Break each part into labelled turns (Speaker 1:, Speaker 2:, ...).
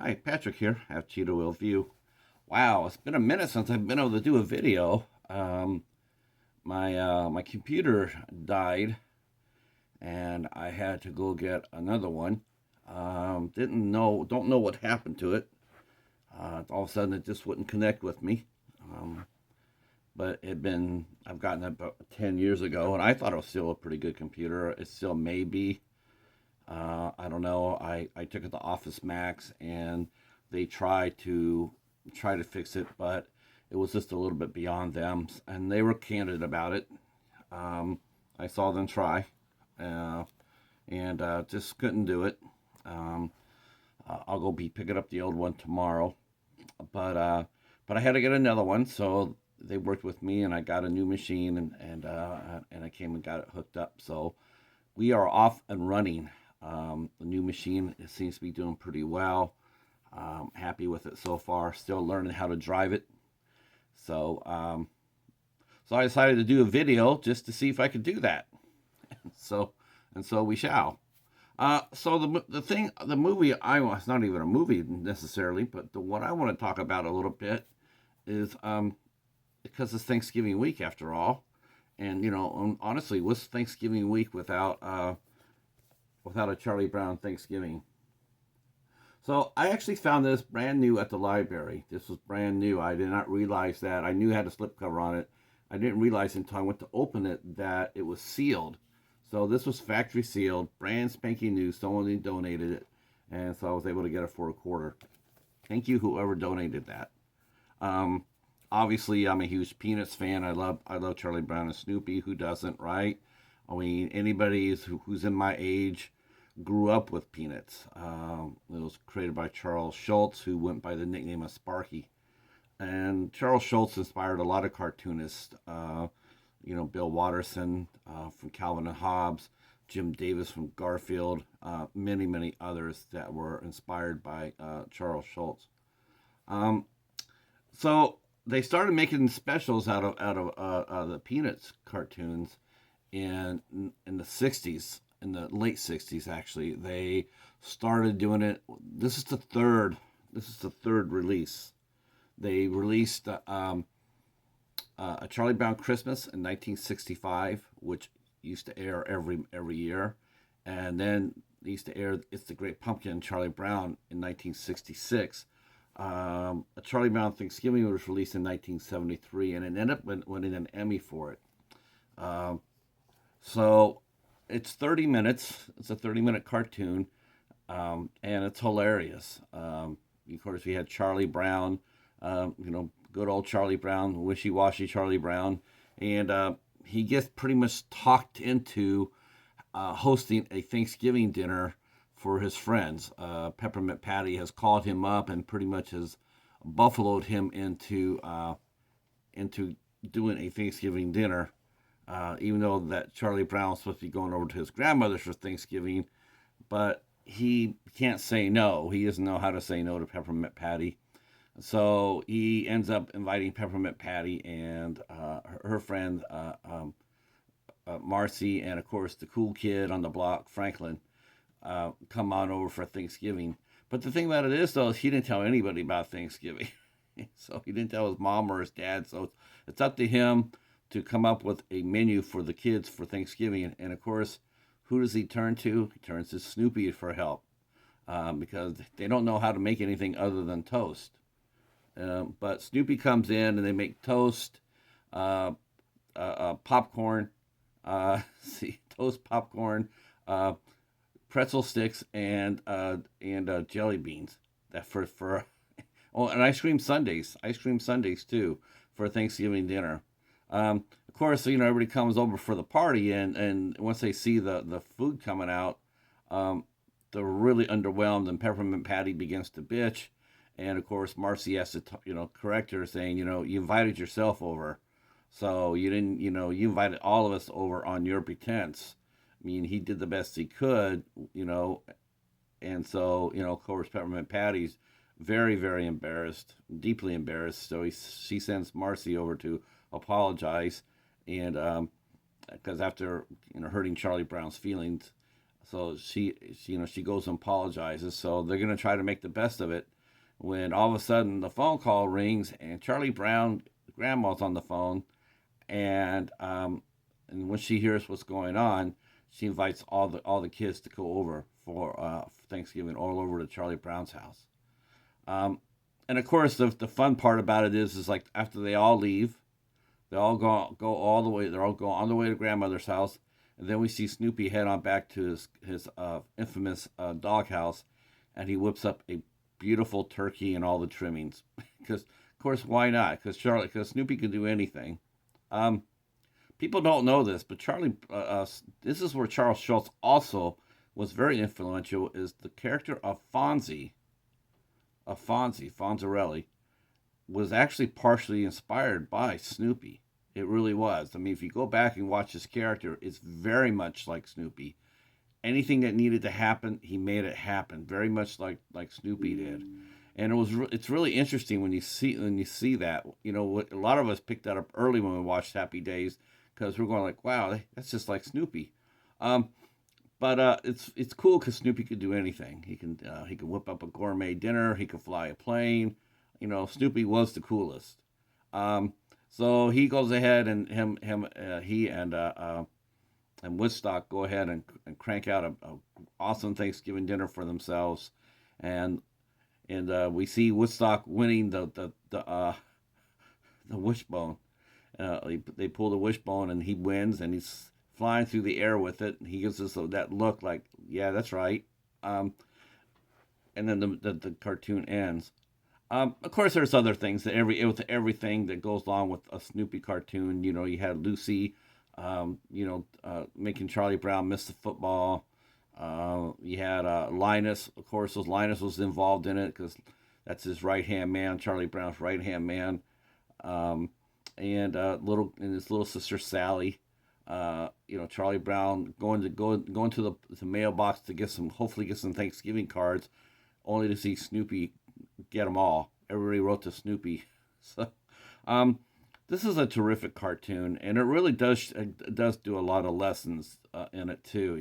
Speaker 1: Hi, Patrick here. I have Cheetah Will View. Wow, it's been a minute since I've been able to do a video. My computer died, and I had to go get another one. Don't know what happened to it. All of a sudden, it just wouldn't connect with me. Um, but I've gotten it about 10 years ago, and I thought it was still a pretty good computer. It still may be. I don't know. I took it to Office Max and they try to fix it, but it was just a little bit beyond them, and they were candid about it. Um, I saw them try, uh, and just couldn't do it. Um, I'll go be picking up the old one tomorrow, but uh, but I had to get another one, so they worked with me, and I got a new machine, and I came and got it hooked up. So we are off and running. The new machine, it seems to be doing pretty well. Happy with it so far. Still learning how to drive it. So, um, so I decided to do a video just to see if I could do that. So, so we shall. The movie I want, it's not even a movie necessarily, but the what I want to talk about a little bit is because it's Thanksgiving week after all, and honestly, what's Thanksgiving week without a Charlie Brown Thanksgiving? So I actually found this brand new at the library. This was brand new. I did not realize that. I knew it had a slipcover on it. I didn't realize until I went to open it that it was sealed. So this was factory sealed, brand spanking new. Someone donated it, and so I was able to get it for a quarter. Thank you, whoever donated that. Um, Obviously, I'm a huge Peanuts fan. I love Charlie Brown and Snoopy. Who doesn't, right? I mean, anybody who's in my age grew up with Peanuts. It was created by Charles Schulz, who went by the nickname of Sparky. And Charles Schulz inspired a lot of cartoonists. Bill Watterson from Calvin and Hobbes, Jim Davis from Garfield, many, many others that were inspired by Charles Schulz. Um, so they started making specials out of the Peanuts cartoons in the '60s, in the late '60s actually. They started doing it. This is the third. This is the third release. They released a Charlie Brown Christmas in 1965, which used to air every year, and then they used to air It's the Great Pumpkin Charlie Brown in 1966. A Charlie Brown Thanksgiving was released in 1973, and it ended up winning an Emmy for it. Um, so it's 30 minutes. It's a 30-minute cartoon, and it's hilarious. Of course, we had Charlie Brown, good old Charlie Brown, wishy-washy Charlie Brown, and he gets pretty much talked into hosting a Thanksgiving dinner for his friends. Peppermint Patty has called him up and pretty much has buffaloed him into doing a Thanksgiving dinner. Even though that Charlie Brown was supposed to be going over to his grandmother's for Thanksgiving, but he can't say no. He doesn't know how to say no to Peppermint Patty. So he ends up inviting Peppermint Patty and her friend Marcy, and of course the cool kid on the block, Franklin, come on over for Thanksgiving. But the thing about it is, though, he didn't tell anybody about Thanksgiving. So he didn't tell his mom or his dad. So it's up to him to come up with a menu for the kids for Thanksgiving. And of course, who does he turn to? He turns to Snoopy for help because they don't know how to make anything other than toast. But Snoopy comes in and they make toast, uh, popcorn, see, toast, popcorn, uh, pretzel sticks, and jelly beans. That for Oh, and ice cream sundaes too for Thanksgiving dinner. Of course, everybody comes over for the party, and once they see the food coming out, um, they're really underwhelmed, and Peppermint Patty begins to bitch, and of course Marcy has to correct her, saying you invited yourself over, so you didn't you invited all of us over on your pretense. I mean, he did the best he could, you know, and so of course Peppermint Patty's very, very embarrassed, deeply embarrassed. So she sends Marcy over to apologize, and because after hurting Charlie Brown's feelings, So she goes and apologizes. So they're gonna try to make the best of it. When all of a sudden the phone call rings and Charlie Brown grandma's on the phone, and and when she hears what's going on, she invites all the kids to go over for Thanksgiving all over to Charlie Brown's house. Um, and of course, the fun part about it is like after they all leave, they all go all the way. They're all going on the way to grandmother's house, and then we see Snoopy head on back to his infamous doghouse, and he whips up a beautiful turkey and all the trimmings. Because of course, why not? Because Snoopy can do anything. Um, People don't know this, but this is where Charles Schultz also was very influential. Is the character of Fonzarelli, was actually partially inspired by Snoopy. It really was. I mean, if you go back and watch his character, it's very much like Snoopy. Anything that needed to happen, he made it happen, very much like Snoopy did. And it's really interesting when you see that. A lot of us picked that up early when we watched Happy Days because we're going like, wow, that's just like Snoopy. Um, but it's cool because Snoopy could do anything. He can whip up a gourmet dinner. He could fly a plane. Snoopy was the coolest. Um, so he goes ahead and he and Woodstock go ahead and crank out a awesome Thanksgiving dinner for themselves, and we see Woodstock winning the wishbone. They pull the wishbone and he wins, and he's flying through the air with it. And he gives us that look like, yeah, that's right. Um, and then the cartoon ends. Of course, there's other things that with everything that goes along with a Snoopy cartoon. You had Lucy, making Charlie Brown miss the football. You had Linus, of course. Linus was involved in it because that's his right hand man, Charlie Brown's right hand man. Um, and his little sister Sally. Charlie Brown going to the mailbox to hopefully get some Thanksgiving cards, only to see Snoopy get them all. Everybody wrote to Snoopy. So, um, this is a terrific cartoon, and it does do a lot of lessons in it too.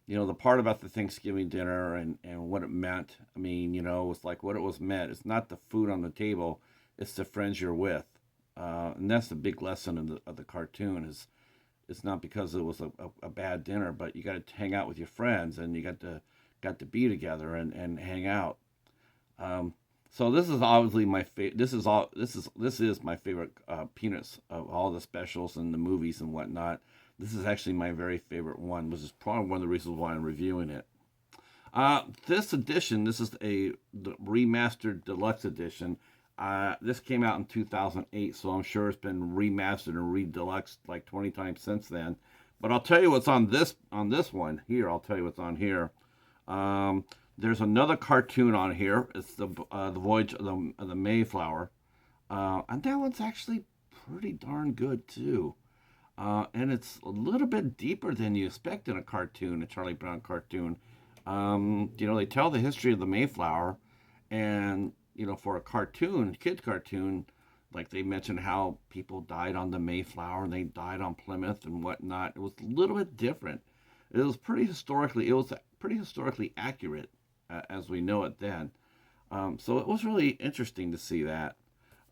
Speaker 1: The part about the Thanksgiving dinner and what it meant. I mean, it's like what it was meant. It's not the food on the table; it's the friends you're with, and that's the big lesson of the cartoon. It's not because it was a bad dinner, but you got to hang out with your friends, and you got to be together and hang out. Um, so this is obviously my favorite. This is my favorite Peanuts of all the specials and the movies and whatnot. This is actually my very favorite one, which is probably one of the reasons why I'm reviewing it. This is a remastered deluxe edition. This came out in 2008, so I'm sure it's been remastered and re-deluxed like 20 times since then. But I'll tell you what's on this one here. I'll tell you what's on here. Um, there's another cartoon on here. It's the Voyage of the Mayflower, and that one's actually pretty darn good too. And it's a little bit deeper than you expect in a Charlie Brown cartoon. They tell the history of the Mayflower, and for a kid cartoon, like they mentioned how people died on the Mayflower and they died on Plymouth and whatnot. It was a little bit different. It was pretty historically accurate as we know it then. So it was really interesting to see that.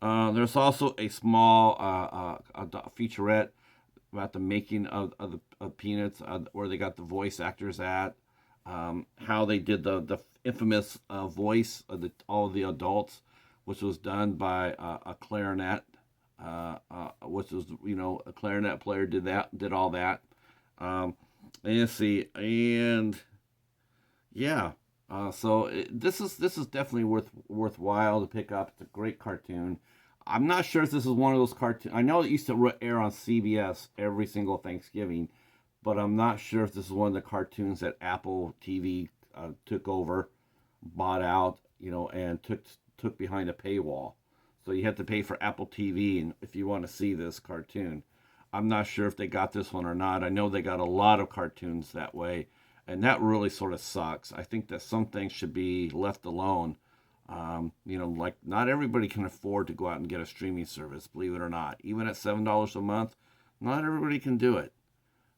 Speaker 1: There's also a small featurette about the making of Peanuts, where they got the voice actors at, how they did the infamous voice of all of the adults, which was done by a clarinet, which was a clarinet player did all that. Um, and you see, and yeah, this is definitely worthwhile to pick up. It's a great cartoon. I'm not sure if this is one of those cartoons. I know it used to air on CBS every single Thanksgiving, but I'm not sure if this is one of the cartoons that Apple TV took over, bought out, and took behind a paywall. So you have to pay for Apple TV, and if you want to see this cartoon, I'm not sure if they got this one or not. I know they got a lot of cartoons that way, and that really sort of sucks. I think that some things should be left alone. Like not everybody can afford to go out and get a streaming service, believe it or not. Even at $7 a month, not everybody can do it.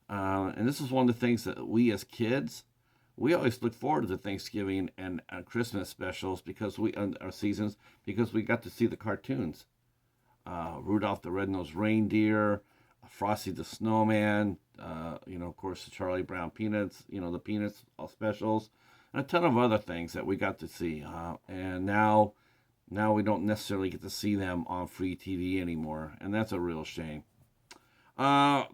Speaker 1: And this is one of the things that we as kids, we always look forward to Thanksgiving and Christmas specials because our seasons, because we got to see the cartoons. Rudolph the Red-Nosed Reindeer, Frosty the Snowman, of course, the Charlie Brown Peanuts, the Peanuts specials, and a ton of other things that we got to see. And now we don't necessarily get to see them on free TV anymore, and that's a real shame.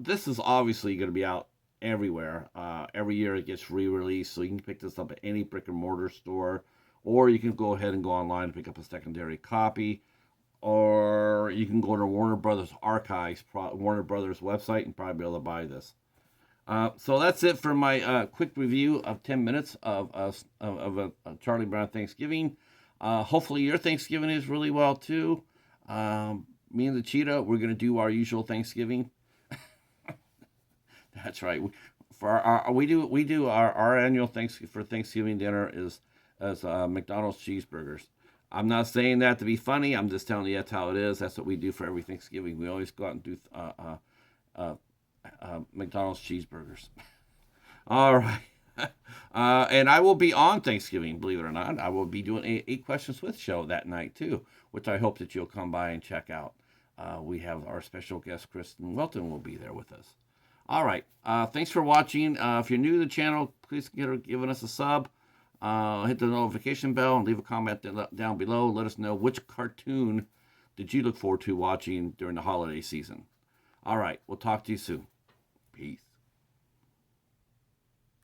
Speaker 1: This is obviously going to be out everywhere. Every year it gets re-released, so you can pick this up at any brick and mortar store, or you can go ahead and go online and pick up a secondary copy, or you can go to Warner Brothers Archives, Warner Brothers website, and probably be able to buy this. So that's it for my quick review of 10 minutes of a Charlie Brown Thanksgiving. Hopefully your Thanksgiving is really well too. Me and the Cheetah, we're going to do our usual Thanksgiving. That's right. We do our annual Thanksgiving dinner is as McDonald's cheeseburgers. I'm not saying that to be funny. I'm just telling you that's how it is. That's what we do for every Thanksgiving. We always go out and do uh, McDonald's cheeseburgers. All right. And I will be on Thanksgiving, believe it or not. I will be doing a Questions with show that night too, which I hope that you'll come by and check out. We have our special guest, Kristen Welton, will be there with us. All right. Thanks for watching. If you're new to the channel, please consider giving us a sub. Hit the notification bell and leave a comment down below. Let us know which cartoon did you look forward to watching during the holiday season. All right. We'll talk to you soon. Peace.